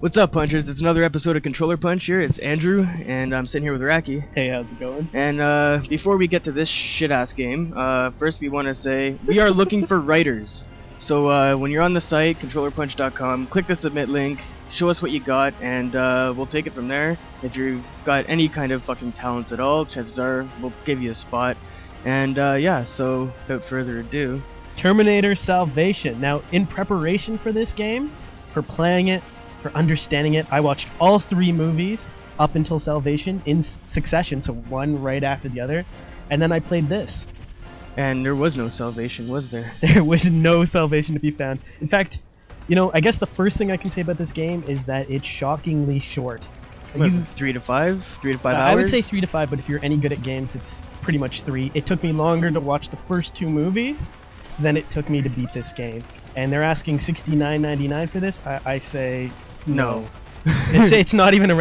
What's up, Punchers? It's another episode of Controller Punch here. It's Andrew, and I'm sitting here with Raki. Hey, how's it going? And before we get to this shit-ass game, first we want to say we are looking for writers. So when you're on the site, ControllerPunch.com, click the submit link, show us what you got, and we'll take it from there. If you've got any kind of fucking talent at all, chances are we'll give you a spot. And yeah, so without further ado, Terminator Salvation. Now, in preparation for this game, for playing it, for understanding it, I watched all three movies up until Salvation in succession, so one right after the other, and then I played this. and there was no salvation, was there? There was no salvation to be found. In fact, you know, I guess the first thing I can say about this game is that it's shockingly short. What, 3 to 5? 3 to 5 hours? I would say 3 to 5, but if you're any good at games, it's pretty much 3. It took me longer to watch the first two movies than it took me to beat this game. And they're asking $69.99 for this. I say no. It's not even a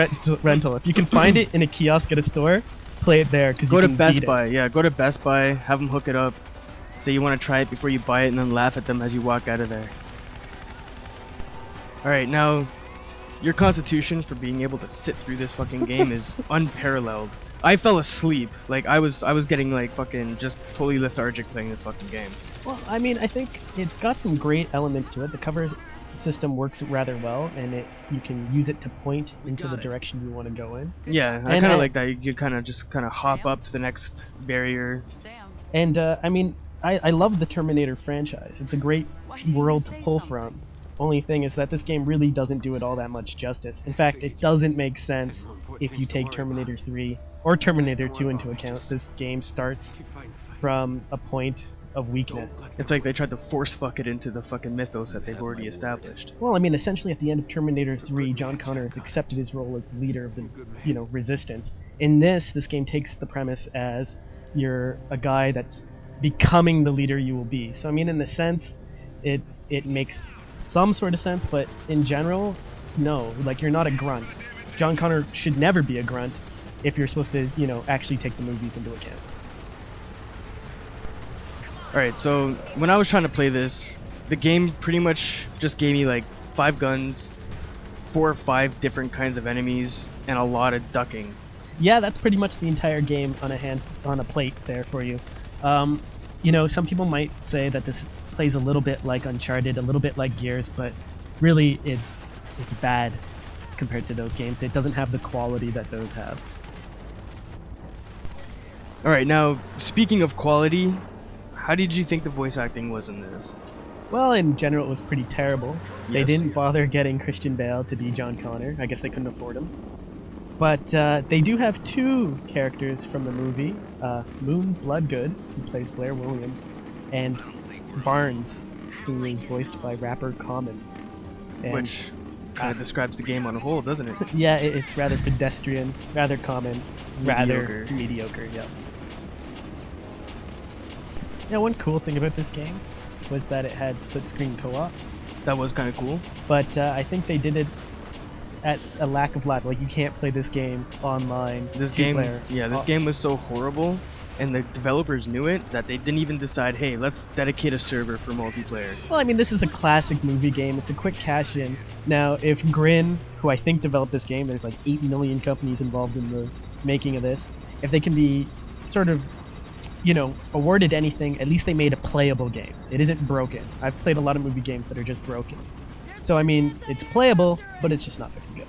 rental. If you can find it in a kiosk at a store, play it there. Go to Best Buy. Yeah, go to Best Buy, have them hook it up. Say you want to try it before you buy it, and then laugh at them as you walk out of there. Alright, now, your constitution for being able to sit through this fucking game is unparalleled. I fell asleep. Like, I was getting, like, fucking just totally lethargic playing this fucking game. Well, I mean, I think it's got some great elements to it. The cover system works rather well, and you can use it to point into the direction you want to go in. Yeah, I kind of like that. You kind of just hop up to the next barrier. And, I mean, I love the Terminator franchise. It's a great world to pull from. Only thing is that this game really doesn't do it all that much justice. In fact, it doesn't make sense if you take Terminator 3 or Terminator 2 into account. This game starts from a point of weakness. It's like they tried to force fuck it into the fucking mythos that they've already established. Well, I mean, essentially at the end of Terminator 3, John Connor has accepted his role as the leader of the, resistance. In this game takes the premise as you're a guy that's becoming the leader you will be. So, I mean, in a sense, it makes some sort of sense, but in general, no. Like, you're not a grunt. John Connor should never be a grunt if you're supposed to, actually take the movies into account. Alright, so when I was trying to play this, the game pretty much just gave me like 5 guns, 4 or 5 different kinds of enemies, and a lot of ducking. Yeah, that's pretty much the entire game on a plate there for you. Some people might say that this plays a little bit like Uncharted, a little bit like Gears, but really it's bad compared to those games. It doesn't have the quality that those have. Alright, now speaking of quality, how did you think the voice acting was in this? Well, in general, it was pretty terrible. They Yes. didn't bother getting Christian Bale to be John Connor. I guess they couldn't afford him. But they do have 2 characters from the movie. Moon Bloodgood, who plays Blair Williams, and Barnes, who is voiced by rapper Common. And Which kind of describes the game on a whole, doesn't it? yeah, it's rather pedestrian, rather common, rather Mediocre. mediocre, yeah. Yeah, one cool thing about this game was that it had split-screen co-op, That was kind of cool. but I think they did it at a lack of lag. Like, you can't play this game online. This game two-player. game was so horrible, and the developers knew it, that they didn't even decide, hey, let's dedicate a server for multiplayer. Well, I mean, this is a classic movie game. It's a quick cash-in. Now, if Grin, who I think developed this game, there's like 8 million companies involved in the making of this, if they can be sort of, awarded anything, at least they made a playable game. It isn't broken. I've played a lot of movie games that are just broken. So, I mean, it's playable, but it's just not very good.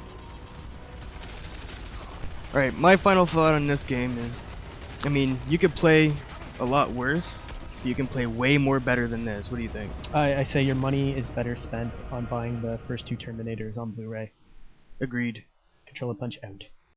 Alright, my final thought on this game is, I mean, you could play a lot worse, but you can play way more better than this. What do you think? I say your money is better spent on buying the first 2 Terminators on Blu-ray. Agreed. Controller Punch out.